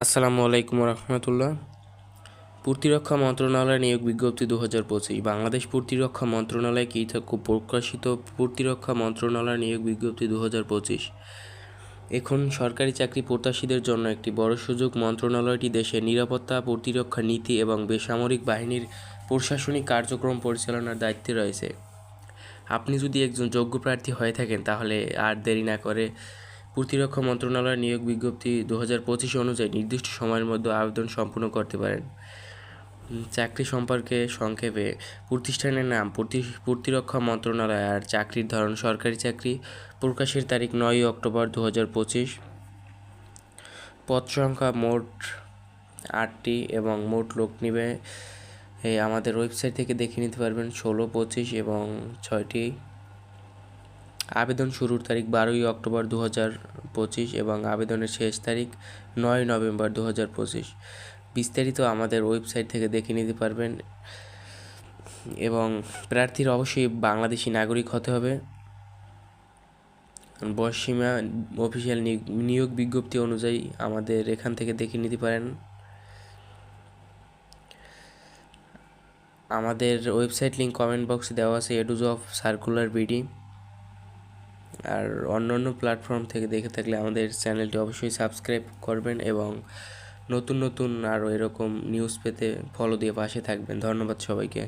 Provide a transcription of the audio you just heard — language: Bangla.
আসসালামু আলাইকুম রহমতুল্লাহ। প্রতিরক্ষা মন্ত্রণালয় নিয়োগ বিজ্ঞপ্তি 2025। বাংলাদেশ প্রতিরক্ষা মন্ত্রণালয় কর্তৃক প্রকাশিত প্রতিরক্ষা মন্ত্রণালয় নিয়োগ বিজ্ঞপ্তি 2025 এখন সরকারি চাকরি প্রত্যাশীদের জন্য একটি বড় সুযোগ। মন্ত্রণালয়টি দেশের নিরাপত্তা, প্রতিরক্ষা নীতি এবং বেসামরিক বাহিনীর প্রশাসনিক কার্যক্রম পরিচালনার দায়িত্বে রয়েছে। আপনি যদি একজন যোগ্য প্রার্থী হয়ে থাকেন তাহলে আর দেরি না করে প্রতিরক্ষা মন্ত্রণালয়ের নিয়োগ বিজ্ঞপ্তি 2025 অনুযায়ী নির্দিষ্ট সময়ের মধ্যে আবেদন সম্পূর্ণ করতে পারেন। চাকরি সম্পর্কে সংক্ষেপে: প্রতিষ্ঠানের নাম প্রতিরক্ষা মন্ত্রণালয়, আর চাকরির ধরন সরকারি চাকরি। প্রকাশের তারিখ 9 অক্টোবর 2025। পদ সংখ্যা মোট 8টি এবং মোট লোক নিবে আমাদের ওয়েবসাইট থেকে দেখে নিতে পারবেন 16, 25 এবং 6টি। আবেদন শুরুর তারিখ 12 অক্টোবর 2025 এবং আবেদনের শেষ তারিখ 9 নভেম্বর 2025। বিস্তারিত আমাদের ওয়েবসাইট থেকে দেখে নিতে পারবেন। এবং প্রার্থীর অবশ্যই বাংলাদেশি নাগরিক হতে হবে। বয়সসীমা অফিসিয়াল নিয়োগ বিজ্ঞপ্তি অনুযায়ী আমাদের এখান থেকে দেখে নিতে পারেন। আমাদের ওয়েবসাইট লিঙ্ক কমেন্ট বক্সে দেওয়া আছে, এডুজ অফ সার্কুলার বিডি। আর অন্যান্য প্ল্যাটফর্ম থেকে দেখে থাকলে আমাদের চ্যানেলটি অবশ্যই সাবস্ক্রাইব করবেন এবং নতুন নতুন আরও এরকম নিউজ পেতে ফলো দিয়ে পাশে থাকবেন। ধন্যবাদ সবাইকে।